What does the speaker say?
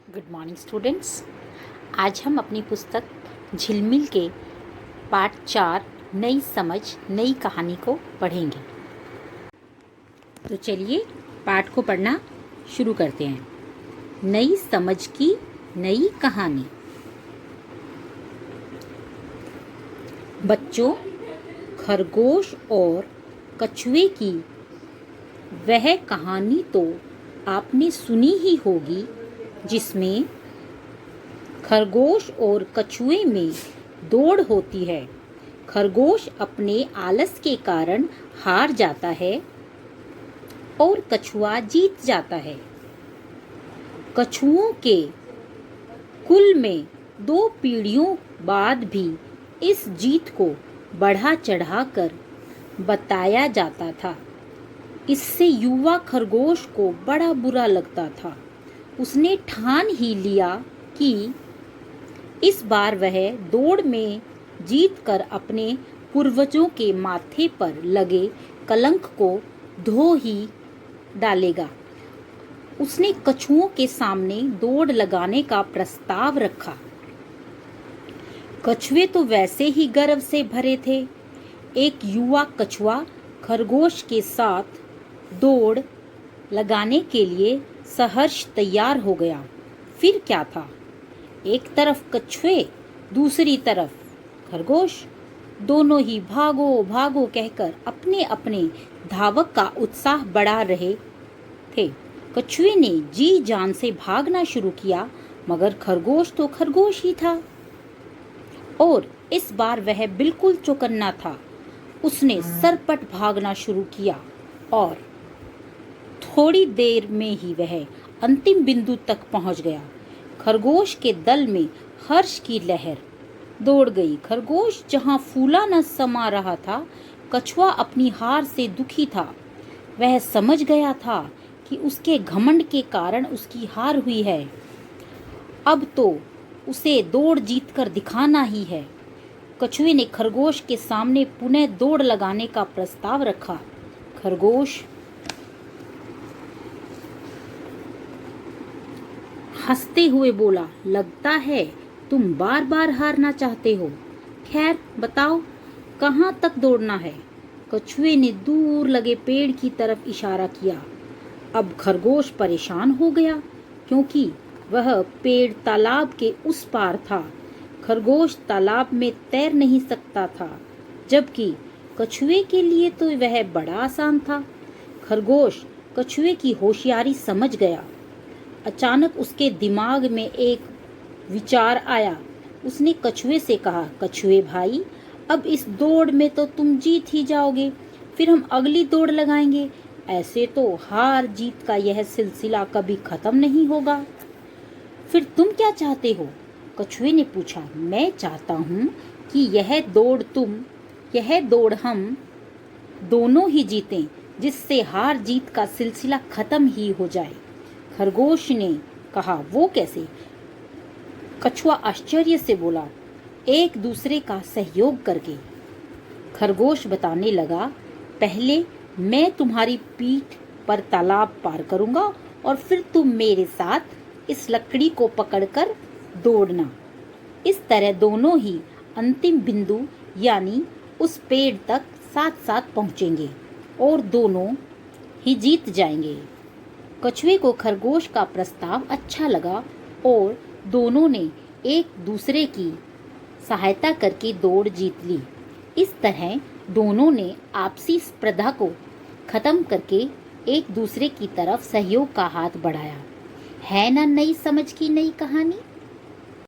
Good morning students. आज हम अपनी पुस्तक झिलमिल के पाठ 4 नई समझ नई कहानी को पढ़ेंगे। तो चलिए पाठ को पढ़ना शुरू करते हैं। नई समझ की नई कहानी। बच्चों, खरगोश और कछुए की वह कहानी तो आपने सुनी ही होगी जिसमें खरगोश और कछुए में दौड़ होती है। खरगोश अपने आलस के कारण हार जाता है और कछुआ जीत जाता है। कछुओं के कुल में 2 पीढ़ियों बाद भी इस जीत को बढ़ा चढ़ाकर बताया जाता था। इससे युवा खरगोश को बड़ा बुरा लगता था। उसने ठान ही लिया कि इस बार वह दौड़ में जीतकर अपने पूर्वजों के माथे पर लगे कलंक को धो ही डालेगा। उसने कछुओं के सामने दौड़ लगाने का प्रस्ताव रखा। कछुए तो वैसे ही गर्व से भरे थे। एक युवा कछुआ खरगोश के साथ दौड़ लगाने के लिए सहर्ष तैयार हो गया। फिर क्या था, एक तरफ कछुए, दूसरी तरफ खरगोश। दोनों ही भागो भागो कहकर अपने अपने धावक का उत्साह बढ़ा रहे थे। कछुए ने जी जान से भागना शुरू किया, मगर खरगोश तो खरगोश ही था और इस बार वह बिल्कुल चौकन्ना था। उसने सरपट भागना शुरू किया और थोड़ी देर में ही वह अंतिम बिंदु तक पहुंच गया। खरगोश के दल में हर्ष की लहर दौड़ गई। खरगोश जहां फूला न समा रहा था, कछुआ अपनी हार से दुखी था। वह समझ गया था कि उसके घमंड के कारण उसकी हार हुई है। अब तो उसे दौड़ जीतकर दिखाना ही है। कछुए ने खरगोश के सामने पुनः दौड़ लगाने का प्रस्ताव रखा। खरगोश हंसते हुए बोला, लगता है तुम बार बार हारना चाहते हो। खैर बताओ, कहाँ तक दौड़ना है? कछुए ने दूर लगे पेड़ की तरफ इशारा किया। अब खरगोश परेशान हो गया क्योंकि वह पेड़ तालाब के उस पार था। खरगोश तालाब में तैर नहीं सकता था, जबकि कछुए के लिए तो वह बड़ा आसान था। खरगोश कछुए की होशियारी समझ गया। अचानक उसके दिमाग में एक विचार आया। उसने कछुए से कहा, कछुए भाई, अब इस दौड़ में तो तुम जीत ही जाओगे, फिर हम अगली दौड़ लगाएंगे। ऐसे तो हार जीत का यह सिलसिला कभी खत्म नहीं होगा। फिर तुम क्या चाहते हो? कछुए ने पूछा। मैं चाहता हूँ कि यह दौड़ हम दोनों ही जीतें, जिससे हार जीत का सिलसिला खत्म ही हो जाए। खरगोश ने कहा, वो कैसे? कछुआ आश्चर्य से बोला, एक दूसरे का सहयोग करके। खरगोश बताने लगा, पहले मैं तुम्हारी पीठ पर तालाब पार करूंगा और फिर तुम मेरे साथ इस लकड़ी को पकड़कर दौड़ना। इस तरह दोनों ही अंतिम बिंदु यानी उस पेड़ तक साथ साथ पहुंचेंगे और दोनों ही जीत जाएंगे। कछुए को खरगोश का प्रस्ताव अच्छा लगा और दोनों ने एक दूसरे की सहायता करके दौड़ जीत ली। इस तरह दोनों ने आपसी स्पर्धा को खत्म करके एक दूसरे की तरफ सहयोग का हाथ बढ़ाया। है ना नई समझ की नई कहानी।